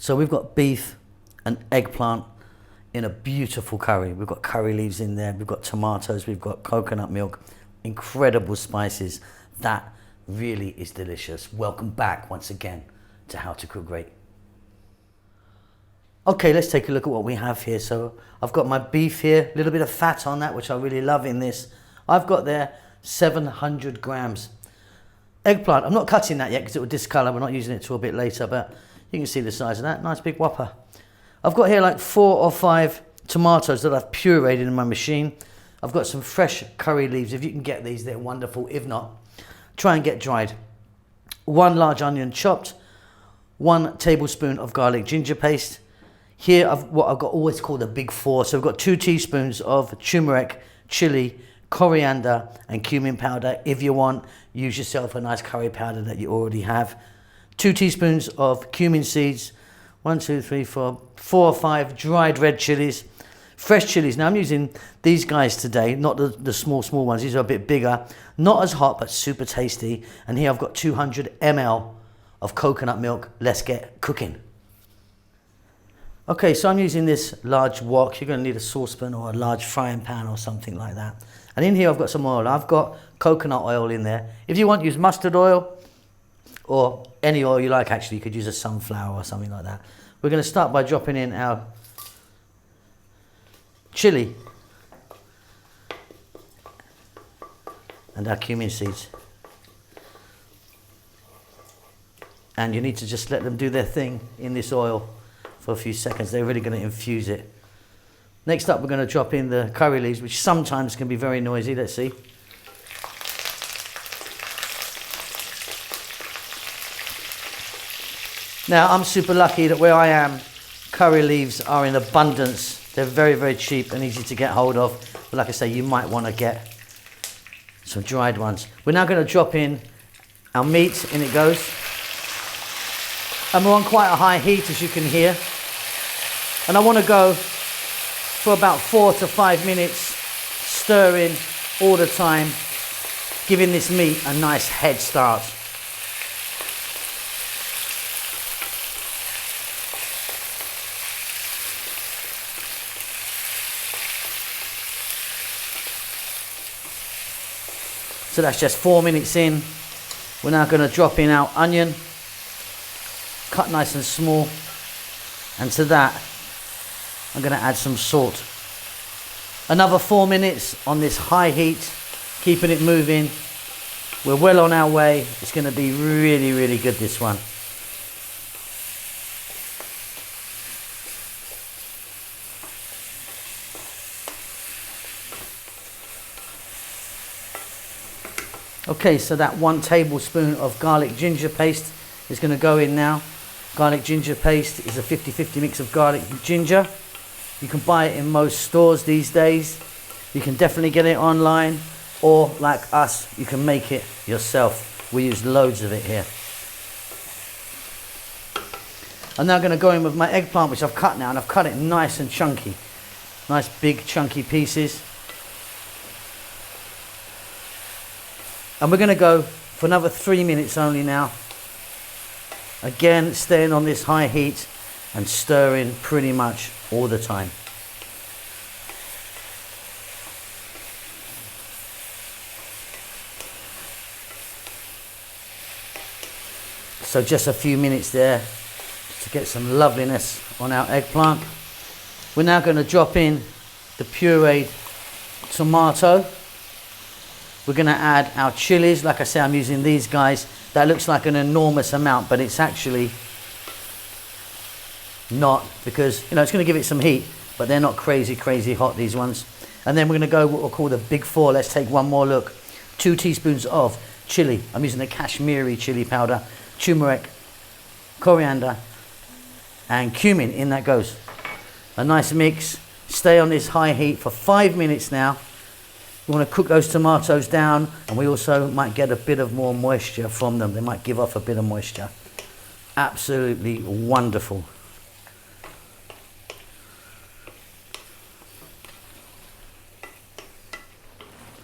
So we've got beef and eggplant in a beautiful curry. We've got curry leaves in there, we've got tomatoes, we've got coconut milk, incredible spices. That really is delicious. Welcome back once again to How to Cook Great. Okay, let's take a look at what we have here. So I've got my beef here, a little bit of fat on that, which I really love in this. I've got there 700 grams. Eggplant, I'm not cutting that yet because it will discolour. We're not using it till a bit later, but you can see the size of that. Nice big whopper. I've got here like 4 or 5 tomatoes that I've pureed in my machine. I've got some fresh curry leaves. If you can get these, they're wonderful. If not, try and get dried. 1 large onion chopped. 1 tablespoon of garlic ginger paste. Here I've got always called a big 4. So we've got 2 teaspoons of turmeric, chili, coriander and cumin powder. If you want, use yourself a nice curry powder that you already have. 2 teaspoons of cumin seeds. 1, 2, 3, 4 or 5 dried red chilies. Fresh chilies. Now I'm using these guys today, not the small ones. These are a bit bigger. Not as hot, but super tasty. And here I've got 200 ml of coconut milk. Let's get cooking. Okay, so I'm using this large wok. You're going to need a saucepan or a large frying pan or something like that. And in here I've got some oil. I've got coconut oil in there. If you want, use mustard oil or any oil you like. Actually, you could use a sunflower or something like that. We're going to start by dropping in our chili and our cumin seeds. And you need to just let them do their thing in this oil for a few seconds. They're really going to infuse it. Next up, we're going to drop in the curry leaves, which sometimes can be very noisy. Let's see. Now, I'm super lucky that where I am, curry leaves are in abundance. They're very, very cheap and easy to get hold of. But like I say, you might want to get some dried ones. We're now going to drop in our meat. In it goes. And we're on quite a high heat, as you can hear. And I want to go for about 4 to 5 minutes, stirring all the time, giving this meat a nice head start. So that's just 4 minutes in. We're now going to drop in our onion, cut nice and small, and to that I'm going to add some salt. Another 4 minutes on this high heat, keeping it moving. We're well on our way. It's going to be really, really good, this one. Okay, so that 1 tablespoon of garlic ginger paste is going to go in now. Garlic ginger paste is a 50-50 mix of garlic and ginger. You can buy it in most stores these days. You can definitely get it online, or like us, you can make it yourself. We use loads of it here. I'm now going to go in with my eggplant, which I've cut now, and I've cut it nice and chunky. Nice big chunky pieces. And we're going to go for another 3 minutes only now. Again, staying on this high heat and stirring pretty much all the time. So just a few minutes there to get some loveliness on our eggplant. We're now going to drop in the pureed tomato. We're going to add our chilies. Like I say, I'm using these guys. That looks like an enormous amount, but it's actually not, because it's going to give it some heat, but they're not crazy hot, these ones. And then we're going to go what we'll call the big 4. Let's take one more look. 2 teaspoons of chili. I'm using the Kashmiri chili powder, turmeric, coriander, and cumin. In that goes. A nice mix. Stay on this high heat for 5 minutes now. We want to cook those tomatoes down, and we also might get a bit of more moisture from them. They might give off a bit of moisture. Absolutely wonderful.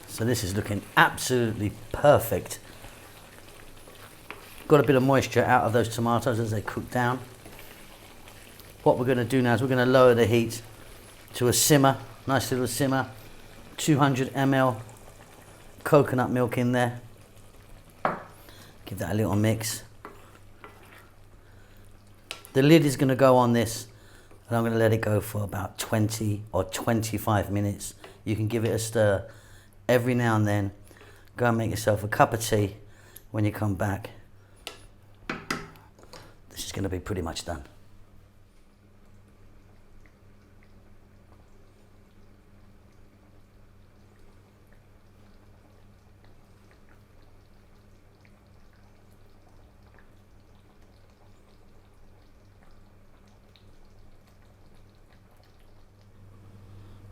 So this is looking absolutely perfect. Got a bit of moisture out of those tomatoes as they cook down. What we're going to do now is we're going to lower the heat to a simmer, nice little simmer. 200 ml coconut milk in there. Give that a little mix. The lid is going to go on this, and I'm going to let it go for about 20 or 25 minutes. You can give it a stir every now and then. Go and make yourself a cup of tea. When you come back, this is going to be pretty much done.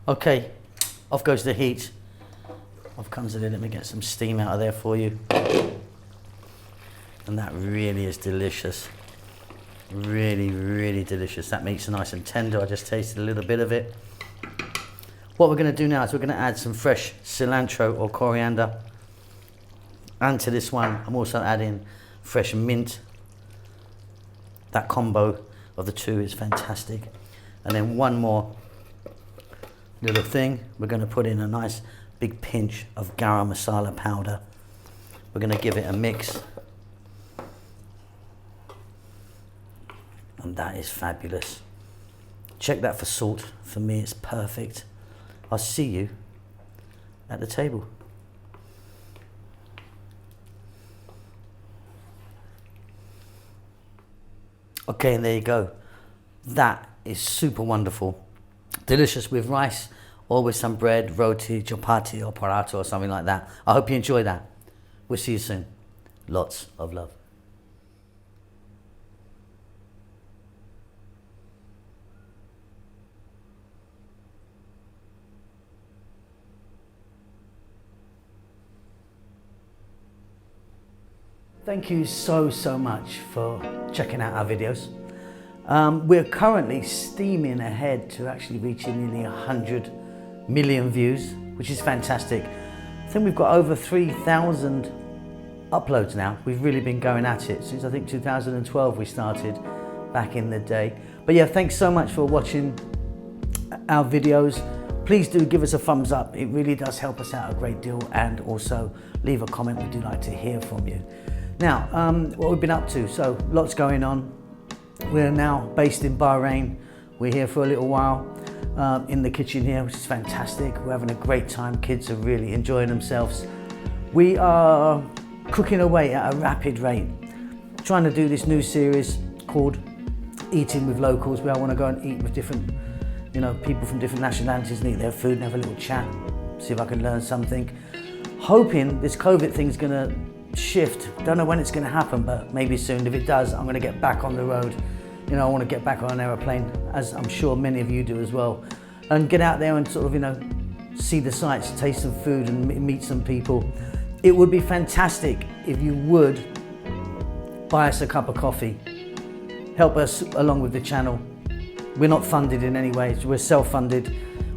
Okay, off goes the heat. Off comes the lid. Let me get some steam out of there for you. And that really is delicious. Really, really delicious. That meat's nice and tender. I just tasted a little bit of it. What we're going to do now is we're going to add some fresh cilantro or coriander. And to this one, I'm also adding fresh mint. That combo of the two is fantastic. And then one more little thing. We're going to put in a nice big pinch of garam masala powder. We're going to give it a mix. And that is fabulous. Check that for salt. For me, it's perfect. I'll see you at the table. Okay, and there you go. That is super wonderful. Delicious with rice or with some bread, roti, chapati or paratha or something like that. I hope you enjoy that. We'll see you soon. Lots of love. Thank you so much for checking out our videos. We're currently steaming ahead to actually reaching nearly 100 million views, which is fantastic. I think we've got over 3,000 uploads now. We've really been going at it since I think 2012 we started back in the day. But yeah, thanks so much for watching our videos. Please do give us a thumbs up. It really does help us out a great deal, and also leave a comment. We do like to hear from you. Now, what we've been up to, so lots going on. We're now based in Bahrain. We're here for a little while in the kitchen here, which is fantastic. We're having a great time. Kids are really enjoying themselves. We are cooking away at a rapid rate, trying to do this new series called Eating with Locals, where I want to go and eat with different, people from different nationalities and eat their food and have a little chat, see if I can learn something. Hoping this COVID thing's gonna shift. Don't know when it's going to happen, but maybe soon. If it does, I'm going to get back on the road. I want to get back on an aeroplane, as I'm sure many of you do as well, and get out there and sort of, see the sights, taste some food and meet some people. It would be fantastic if you would buy us a cup of coffee. Help us along with the channel. We're not funded in any way. We're self-funded.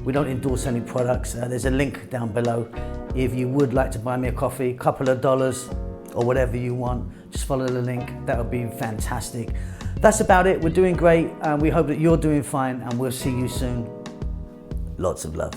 We don't endorse any products. There's a link down below. If you would like to buy me a coffee, a couple of dollars or whatever you want, just follow the link. That would be fantastic. That's about it. We're doing great, and we hope that you're doing fine, and we'll see you soon. Lots of love.